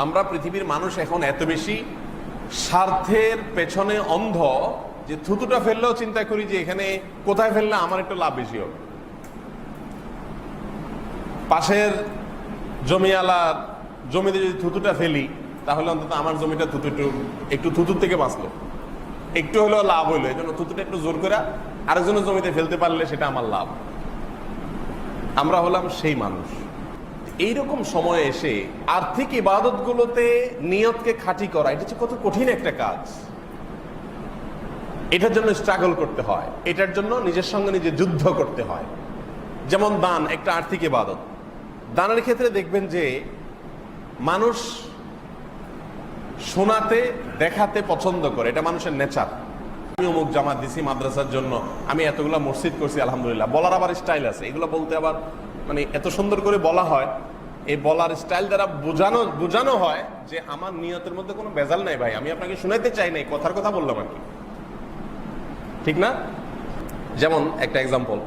আমরা পৃথিবীর মানুষ এখন এত বেশি স্বার্থের পেছনে অন্ধ যে থুতুটা ফেললেও চিন্তা করি যে এখানে কোথায় ফেললে আমার একটু লাভ বেশি হবে। পাশের জমিওয়ালার জমিতে যদি থুতুটা ফেলি তাহলে অন্তত আমার জমিটা একটু থুতুর থেকে বাঁচলো, একটু হলেও লাভ হইলো। এই জন্য থুতুটা একটু জোর করে আরেকজনের জমিতে ফেলতে পারলে সেটা আমার লাভ। আমরা হলাম সেই মানুষ। এইরকম সময়ে এসে আর্থিক ইবাদতগুলোতে নিয়তকে খাঁটি করা, এটা হচ্ছে কত কঠিন একটা কাজ। এটার জন্য স্ট্রাগল করতে হয়, এটার জন্য নিজের সঙ্গে নিজে যুদ্ধ করতে হয়। যেমন দান একটা আর্থিক ইবাদত। দানের ক্ষেত্রে দেখবেন যে মানুষ শোনাতে দেখাতে পছন্দ করে, এটা মানুষের নেচার। আমি অমুক জামাত দিছি মাদ্রাসার জন্য, আমি এতগুলো মসজিদ করছি আলহামদুলিল্লাহ। বলার আবার স্টাইল আছে, এগুলো বলতে আবার মানে এত সুন্দর করে বলা হয়। এই বলার স্টাইল দ্বারা বোঝানো হয় যে আমার নিয়তের মধ্যে কোনো ভেজাল নাই ভাই, আমি আপনাকে শুনাইতে চাই নাই, কথার কথা বললাম আর কি, ঠিক না? যেমন একটা এক্সাম্পল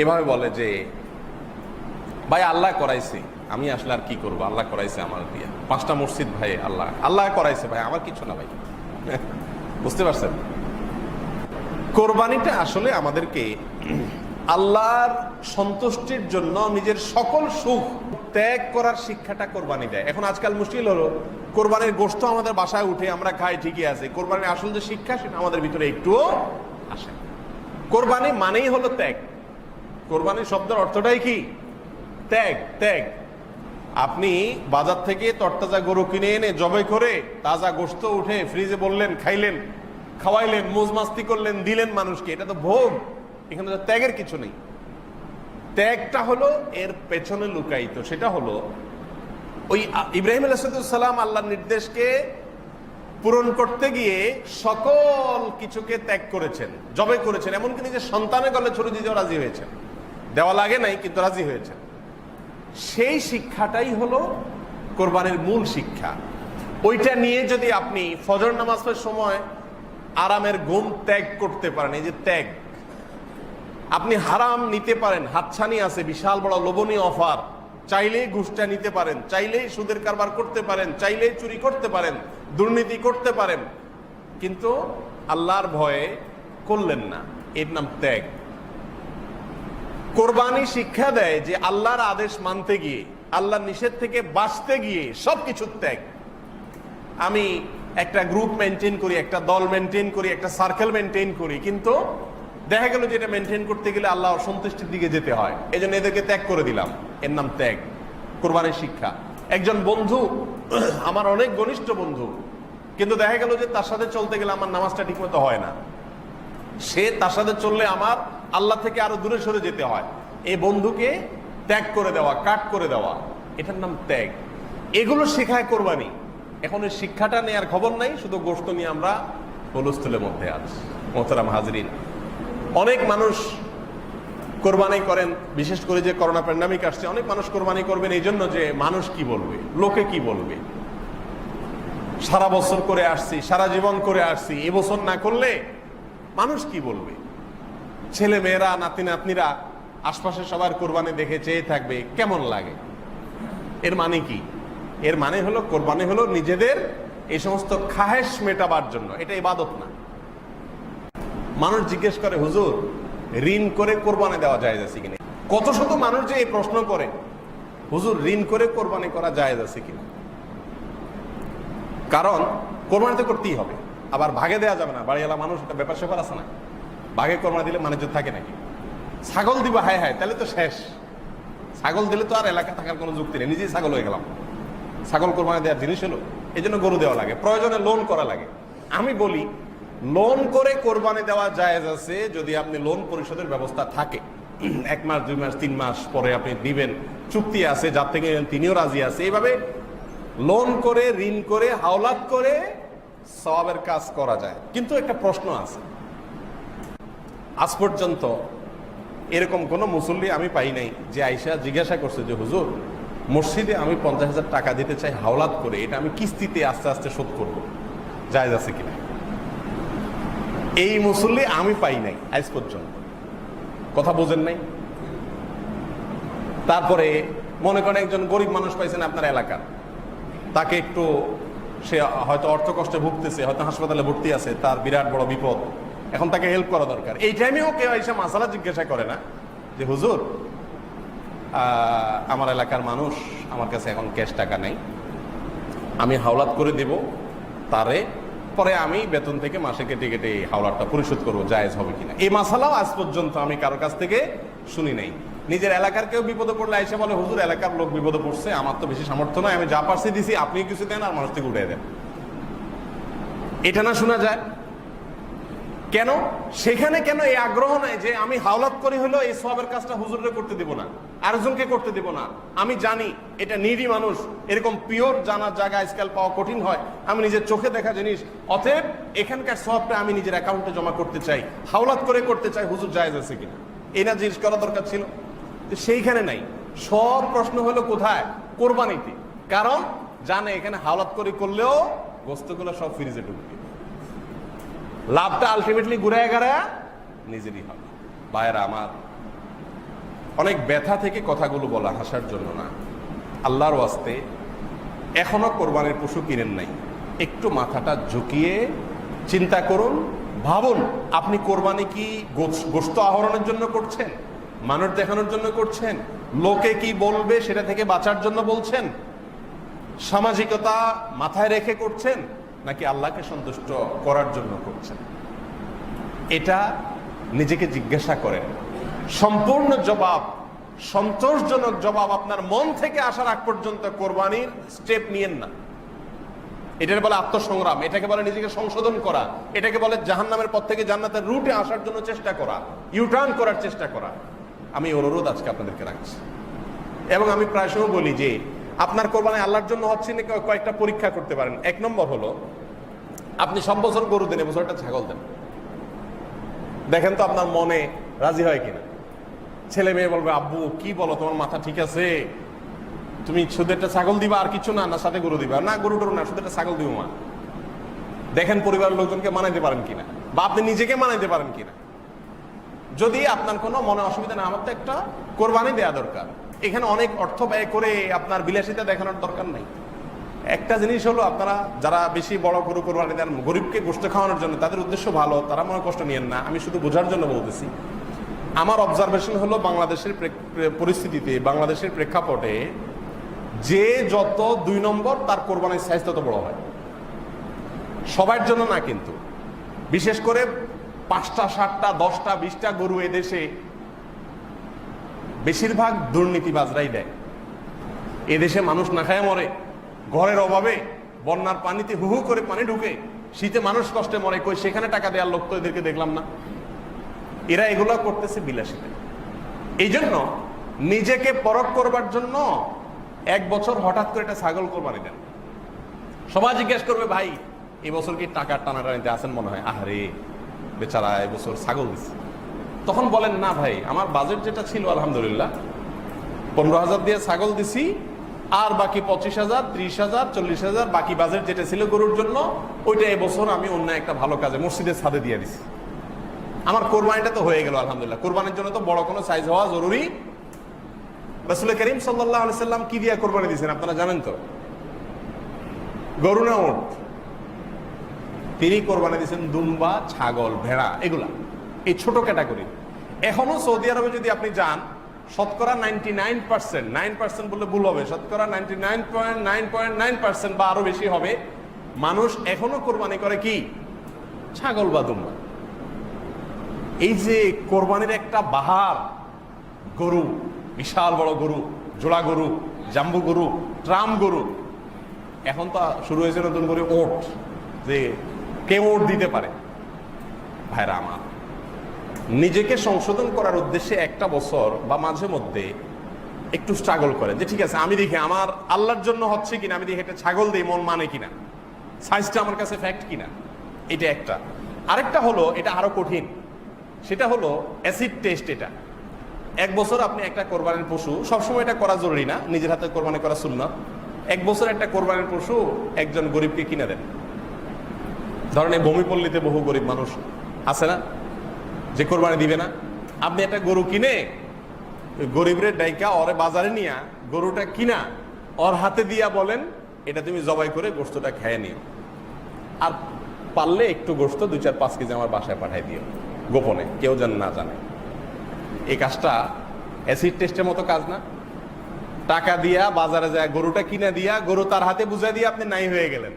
এভাবে বলে যে ভাই আল্লাহ করাইছে, আমি আসলে আর কি করবো, আল্লাহ করাইছে আমার দিয়ে 5টা মসজিদ, ভাই আল্লাহ করাইছে ভাই, আমার কিছু না ভাই। বুঝতে পারছেন? কোরবানিটা আসলে আমাদেরকে আল্লাহর সন্তুষ্টির জন্য নিজের সকল সুখ ত্যাগ করার শিক্ষাটা কোরবানি দেয়। এখন আজকাল মুশকিল হলো কোরবানির গোশত আমাদের বাসায় উঠে আমরা খাই, ঠিকই আছে, কোরবানির আসল যে শিক্ষা সেটা আমাদের ভিতরে একটুও আসে। কোরবানি মানেই হলো ত্যাগ। কোরবানির শব্দের অর্থটাই কি? ত্যাগ। ত্যাগ। আপনি বাজার থেকে তরতাজা গরু কিনে এনে জবাই করে তাজা গোশত উঠে ফ্রিজে বললেন, খাইলেন, খাওয়াইলেন, মৌজ মাস্তি করলেন, দিলেন মানুষকে, এটা তো ভোগ। এখানে তো ত্যাগের কিছু নেই। ত্যাগটা হলো এর পেছনে লুকায়িত। সেটা হলো ওই ইব্রাহিম আলাইহিস সালাম আল্লাহর নির্দেশকে পূরণ করতে গিয়ে সকল কিছুকে ত্যাগ করেছেন, জবাই করেছেন, এমনকি নিজের সন্তানের গলে ছুরি দিতেও রাজি হয়েছেন। দেওয়া লাগে নাই কিন্তু রাজি হয়েছেন। সেই শিক্ষাটাই হলো কোরবানির মূল শিক্ষা। ওইটা নিয়ে যদি আপনি ফজর নামাজের সময় আরামের ঘুম ত্যাগ করতে পারেন, এই যে ত্যাগ, আপনি হারাম নিতে পারেন, হাতছানি আছে, বিশাল বড় লোভনীয় অফার, চাইলেই ঘুষটা নিতে পারেন, চাইলেই সুদের কারবার করতে পারেন, চাইলেই চুরি করতে পারেন, দুর্নীতি করতে পারেন, কিন্তু আল্লাহর ভয়ে করলেন না, এর নাম ত্যাগ। কোরবানি শিক্ষা দেয় যে আল্লাহর আদেশ মানতে গিয়ে, আল্লাহর নিষেধ থেকে বাঁচতে গিয়ে সবকিছু ত্যাগ। আমি একটা গ্রুপ মেনটেন করি, একটা দল মেনটেন করি, একটা সার্কেল মেনটেন করি, কিন্তু দেখা গেল যে এটা মেনটেন করতে গেলে আল্লাহ অসন্তুষ্টির দিকে যেতে হয়, এই জন্য এদেরকে ত্যাগ করে দিলাম, এর নাম ত্যাগ। কোরবানির শিক্ষা। একজন বন্ধু, আমার অনেক ঘনিষ্ঠ বন্ধু, কিন্তু দেখা গেল যে তার সাথে চলতে গেলে আমার নামাজটা ঠিক মতো হয় না, সে তার সাথে চললে আমার আল্লাহ থেকে আরো দূরে সরে যেতে হয়। এই বন্ধুকে ত্যাগ করে দেওয়া, কাট করে দেওয়া, এটার নাম ত্যাগ। এগুলো শেখায় কোরবানি। এখন এই শিক্ষাটা নেওয়ার খবর নাই, শুধু গোশত নিয়ে আমরা হুলস্থুলের মধ্যে আছি। মোহতারাম হাজরিন, অনেক মানুষ কোরবানি করেন, বিশেষ করে যে করোনা প্যান্ডামিক আসছে, অনেক মানুষ কোরবানি করবেন এই জন্য যে মানুষ কি বলবে, লোকে কি বলবে। সারা বছর করে আসছি, সারা জীবন করে আসছি, এবছর না করলে মানুষ কি বলবে। ছেলে মেয়েরা, নাতি নাতনিরা আশপাশে সবার কোরবানি দেখে চেয়ে থাকবে, কেমন লাগে। এর মানে কি? এর মানে হলো কোরবানি হলো নিজেদের এই সমস্ত খাহেশ মেটাবার জন্য, এটা ইবাদত না। মানুষ জিজ্ঞেস করে, হুজুর ঋণ করে কোরবানি দেওয়া জায়েজ আছে কিনা? কত শত মানুষ যে এই প্রশ্ন করে, হুজুর ঋণ করে কোরবানি করা জায়েজ আছে কিনা? কারণ কোরবানি তো করতেই হবে, আবার ভাগে দেওয়া যাবে না। বাড়িওয়ালা মানুষ, একটা ব্যাপার স্যাপার আছে না, ভাগে কোরবানি দিলে মানুষ থাকে নাকি? ছাগল দিব, হায় হায়, তাহলে তো শেষ। ছাগল দিলে তো আর এলাকা থাকার কোনো যুক্তি নেই, নিজেই ছাগল হয়ে গেলাম। ছাগল কোরবানি দেওয়ার জিনিস হলো, এই জন্য গরু দেওয়া লাগে, প্রয়োজনে লোন করা লাগে। আমি বলি লোন করে কোরবানি দেওয়া জায়েজ আছে যদি আপনি লোন পরিশোধের ব্যবস্থা থাকে। 1 মাস 2 মাস 3 মাস পরে আপনি দিবেন, চুক্তি আছে, যার থেকে তিনিও রাজি আছে। এইভাবে লোন করে, ঋণ করে, হাওলাত করে সওয়াবের কাজ করা যায়। কিন্তু একটা প্রশ্ন আছে, আজ পর্যন্ত এরকম কোন মুসল্লি আমি পাই নাই যে আয়েশা জিজ্ঞাসা করছে যে হুজুর মসজিদে আমি 50,000 টাকা দিতে চাই হাওলাত করে, এটা আমি কিস্তিতে আস্তে আস্তে শোধ করব, জায়েজ আছে কিনা? এই মুসল্লি আমি পাই নাই আজ পর্যন্ত। কথা বোঝেন নাই? তারপরে মনে করেন একজন গরিব মানুষ পাইছেন আপনার এলাকার, তাকে একটু, সে হয়তো অর্থ কষ্টে ভুগতেছে, হয়তো হাসপাতালে ভর্তি আছে, তার বিরাট বড় বিপদ, এখন তাকে হেল্প করা দরকার। এই টাইমেও কেউ এসে মাসালা জিজ্ঞাসা করে না যে হুজুর আমার এলাকার মানুষ, আমার কাছে এখন ক্যাশ টাকা নেই, আমি হাওলাত করে দেব তারে, পরে আমি বেতন থেকে মাসে কেটে কেটে হাওলাতটা পরিশোধ করবো, জায়েজ হবে কিনা। এই মাসালাও আজ পর্যন্ত আমি কারোর কাছ থেকে শুনি নাই। নিজের এলাকার কেউ বিপদে পড়লে এসে বলে হুজুর এলাকার লোক বিপদে পড়ছে, আমার তো বেশি সামর্থ্য নয়, আমি যা পারছি দিছি, আপনি কিছু দেন আর মানুষ থেকে উঠে দেন, এটা না শোনা যায় কেন? সেখানে কেন এই আগ্রহ নাই যে আমি হাওলাত করি হলো এই সওয়াবের কাজটা হুজুরে করতে দিব না, আরেকজনকে করতে দিব না, আমি জানি এটা নিরি মানুষ, এরকম পিওর জানার জায়গা আজকাল পাওয়া কঠিন হয়, আমি নিজের চোখে দেখা জিনিস, অতএব এখানকার সওয়াবটা আমি নিজের অ্যাকাউন্টে জমা করতে চাই, হাওলাত করে করতে চাই, হুজুর জায়েজ আছে কিনা, এই না জিজ্ঞেস করা দরকার ছিল। সেইখানে নাই, সব প্রশ্ন হলো কোথায়? কোরবানিতে। কারণ জানে এখানে হাওলাত করে করলেও গোস্তগুলো সব ফ্রিজে ঢুকবে, লাভটা আলটিমেটলি ঘুরে গেড়া নিজেরই হবে। ভাইয়েরা আমার, অনেক ব্যথা থেকে কথাগুলো বলা, হাসার জন্য না, আল্লাহর ওয়াস্তে এখনো কোরবানির পশু কিনেন নাই, একটু মাথাটা ঝুঁকিয়ে চিন্তা করুন, ভাবুন আপনি কোরবানি কি গোশত আহরণের জন্য করছেন, মানুষ দেখানোর জন্য করছেন, লোকে কি বলবে সেটা থেকে বাঁচার জন্য বলছেন, সামাজিকতা মাথায় রেখে করছেন, নাকি আল্লাহকে সন্তুষ্ট করার জন্য করছেন? এটা নিজেকে জিজ্ঞাসা করেন। সম্পূর্ণ জবাব, সন্তোষজনক জবাব আপনার মন থেকে আসার আগ পর্যন্ত কোরবানির স্টেপ নিয়েন না। এটাকে বলে আত্মসংগ্রাম, এটাকে বলে নিজেকে সংশোধন করা, এটাকে বলে জাহান্নামের পথ থেকে জান্নাতের রুটে আসার জন্য চেষ্টা করা, ইউটার্ন করার চেষ্টা করা। আমি অনুরোধ আজকে আপনাদেরকে রাখছি, এবং আমি প্রায় সময় বলি যে আপনার কোরবানি আল্লাহর জন্য হচ্ছে না, কয়েকটা পরীক্ষা করতে পারেন। এক নম্বর হলো, আপনি সব বছর গরু দেন, এবছর একটা ছাগল দেন, দেখেন তো আপনার মনে রাজি হয় কিনা। ছেলে মেয়ে বলবে আব্বু কি বলো, তোমার মাথা ঠিক আছে, তুমি শুধু একটা ছাগল দিবা আর কিছু না, না সাথে গরু দিবা? না, গরু টরু না, শুধু একটা ছাগল দিব মা। দেখেন পরিবারের লোকজনকে মানাইতে পারেন কিনা, বা আপনি নিজেকে মানাইতে পারেন কিনা। যদি আপনার কোনো মনে অসুবিধা না, আমার তো একটা কোরবানি দেয়া দরকার, এখানে অনেক অর্থ ব্যয় করে আপনার বিলাসিতা দেখানোর দরকার নাই। একটা জিনিস হলো, আপনারা যারা বেশি বড় গরু কোরবানি দেন গরিবকে গোশত খাওয়ানোর জন্য, তাদের উদ্দেশ্য ভালো, তারা মনে কষ্ট নিয়েন না, আমি শুধু বোঝার জন্য বলতেছি। আমার অবজারভেশন হলো, বাংলাদেশের পরিস্থিতিতে, বাংলাদেশের প্রেক্ষাপটে যে যত 2 নম্বর তার কোরবানির সাইজ তত বড় হয়। সবার জন্য না কিন্তু, বিশেষ করে 5টা 7টা 10টা 20টা গরু এদেশে বেশিরভাগ দুর্নীতিবাজরাই দেয়। এদেশে মানুষ না খায় মরে, ঘরের অভাবে, বন্যার পানিতে হু হু করে পানি ঢুকে, শীতে মানুষ কষ্টে মরে, কই সেখানে টাকা দেওয়ার লোক তো এদেরকে দেখলাম না। এরা এগুলো করতেছে বিলাসিতা। এই জন্য নিজেকে পরখ করবার জন্য 1 বছর হঠাৎ করে একটা ছাগল কোরবানি দেন। সবাই জিজ্ঞেস করবে ভাই এবছর কি টাকার টানাটানিতে আছেন মনে হয়, আহারে বেচারা এবছর ছাগল দিচ্ছে। তখন বলেন না ভাই, আমার বাজেট যেটা ছিল আলহামদুলিল্লাহ 15,000 দিয়ে ছাগল দিছি, আর বাকি 25,000 30,000 40,000 বাকি বাজেট যেটা ছিল গরুর জন্য, ওইটা এবছর আমি অন্য একটা ভালো কাজে মসজিদের ছাদে দিয়ে দিছি। আমার কোরবানিটা তো হয়ে গেল আলহামদুলিল্লাহ। কোরবানির জন্য তো বড় কোনো সাইজ হওয়া জরুরি। রাসূল করিম সাল্লাল্লাহু আলাইহি সাল্লাম কি দিয়ে কোরবানি দিয়েছেন আপনারা জানেন তো? গরু না উট? তিনি কোরবানি দিয়েছেন দুম্বা, ছাগল, ভেড়া, এগুলা, এই ছোট ক্যাটাগরি। এখনো সৌদি আরবে যদি আপনি যান, শতকরা 99%, 9% বললে ভুল হবে, শতকরা 99.9% বা আরো বেশি হবে, মানুষ এখনো কোরবানি করে কি? ছাগল বা দুম্বা। এই যে কোরবানির একটা বাহার, গরু, বিশাল বড় গরু, জোড়া গরু, জাম্বু গরু, ট্রাম গরু, এখন তো শুরু হয়েছে নতুন করে ওট, যে কে ওট দিতে পারে। ভাইরা আমার, নিজেকে সংশোধন করার উদ্দেশ্যে একটা বছর বা মাঝে মধ্যে একটু স্ট্রাগল করেন যে ঠিক আছে আমি দেখি আমার আল্লাহর জন্য হচ্ছে কিনা, আমি দেখি একটা ছাগল দিই মন মানে কিনা, সাইজটা আমার কাছে ফ্যাক্ট কিনা। এটা একটা। আরেকটা হলো, এটা আরো কঠিন, সেটা হলো অ্যাসিড টেস্ট। এটা 1 বছর আপনি একটা কোরবানির পশু, সবসময় এটা করা জরুরি না, নিজের হাতে কোরবানি করা সুন্নাত। 1 বছর একটা কোরবানির পশু একজন গরিবকে কিনে দেন। ধরেন এই ভূমিপল্লীতে বহু গরিব মানুষ আছে না, যে কোরবানি দিবে না। আপনি একটা গরু কিনে গরিবের ডাইকা ওরে বাজারে নিয়া গরুটা কিনা ওর হাতে দিয়া বলেন এটা তুমি জবাই করে গোশতটা খেয়ে নিও, আর পারলে একটু গোশত 2-4-5 কেজি আমার বাসায় পাঠাই দিও, গোপনে, কেউ যেন না জানে। এই কাজটা অ্যাসিড টেস্টের মতো কাজ না? টাকা দিয়া বাজারে যায় গরুটা কিনে দিয়া, গরু তার হাতে বুঝাই দিয়ে আপনি নাই হয়ে গেলেন।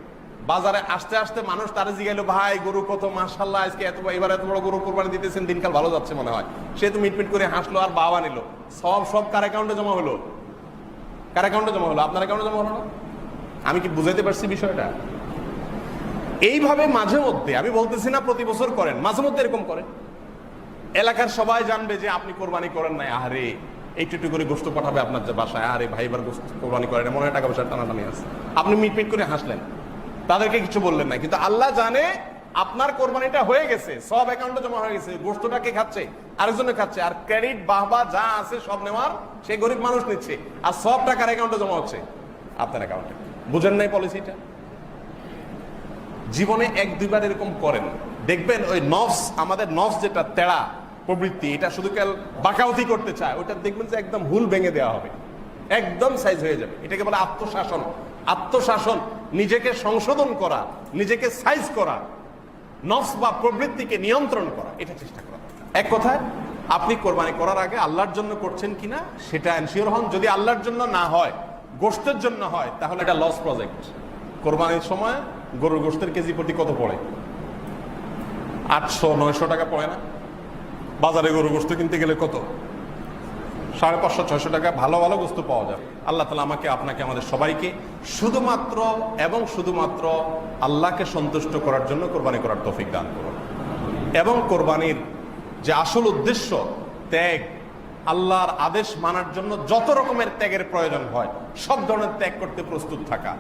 বাজারে আসতে আসতে মানুষ তারা জিগাইলো, ভাই গরু কত, মাশাআল্লাহ আজকে এবার এত বড় গরু কোরবানি দিতেছেন, দিনকাল ভালো যাচ্ছে মনে হয়। সে তো মিটমিট করে হাসলো আর বাবা নিল, সব কার অ্যাকাউন্টে জমা হলো? কার অ্যাকাউন্টে জমা হলো? আপনার অ্যাকাউন্টে জমা হলো না? আমি কি বুঝাইতে পারছি বিষয়টা? এইভাবে মাঝে মধ্যে, আমি বলতেছি না প্রতি বছর করেন, মাঝে মধ্যে এরকম করেন, এলাকার সবাই জানবে যে আপনি কোরবানি করেন নাই, আরে একটু একটু করে গোশত পাঠাবে আপনার যে বাসায়, আরে ভাই এবার গোশত কোরবানি করেন, মনে হয় টাকা পয়সা টানাটানি আছে, আপনি মিটমিট করে হাসলেন, তাদেরকে কিছু বললেন না, কিন্তু আল্লাহ জানে আপনার কোরবানিটা হয়ে গেছে, সব অ্যাকাউন্টে জমা হয়ে গেছে, গোশতটা কে খাচ্ছে? আরেকজনে খাচ্ছে, আর ক্রেডিট বাহবা যা আছে সব নেওয়ার সেই গরিব মানুষ নিচ্ছে, আর সব টাকার অ্যাকাউন্টে জমা হচ্ছে আপনার অ্যাকাউন্টে। বুঝেন নাই পলিসিটা? জীবনে 1-2 বার এরকম করেন, দেখবেন ওই নফস, আমাদের নফস যেটা তেড়া প্রবৃত্তি, এটা শুধু কাল বাঁকাউতি করতে চায়, ওটা দেখবেন যে একদম হুল ভেঙে দেওয়া হবে, একদম সাইজ হয়ে যাবে। এটাকে বলে আত্মশাসন। আত্মশাসন, নিজেকে সংশোধন করা, নিজেকে সাইজ করা, নফস বা প্রবৃত্তিকে নিয়ন্ত্রণ করা, এটা চেষ্টা করা। এক কথায়, আপনি কোরবানি করার আগে আল্লাহর জন্য করছেন কিনা সেটা এনশিওর হন। যদি আল্লাহর জন্য না হয়, গোশতের জন্য হয়, তাহলে এটা লস প্রজেক্ট। কোরবানির সময় গরুর গোশতের কেজি প্রতি কত পড়ে? 800-900 টাকা পড়ে না? বাজারে গরু গোশত কিনতে গেলে কত? 550-600 টাকা ভালো ভালো গোশত পাওয়া যায়। আল্লাহ তাআলা আমাকে, আপনাকে, আমাদের সবাইকে শুধুমাত্র এবং শুধুমাত্র আল্লাহকে সন্তুষ্ট করার জন্য কোরবানি করার তৌফিক দান করুন। এবং কোরবানির যে আসল উদ্দেশ্য, ত্যাগ, আল্লাহর আদেশ মানার জন্য যত রকমের ত্যাগের প্রয়োজন হয় সব ধরনের ত্যাগ করতে প্রস্তুত থাকা,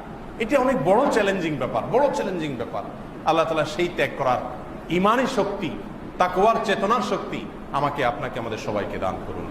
এটি অনেক বড় চ্যালেঞ্জিং ব্যাপার, বড় চ্যালেঞ্জিং ব্যাপার। আল্লাহ তাআলা সেই ত্যাগ করার ঈমানী শক্তি, তাকওয়ার চেতনার শক্তি আমাকে, আপনাকে, আমাদের সবাইকে দান করুন।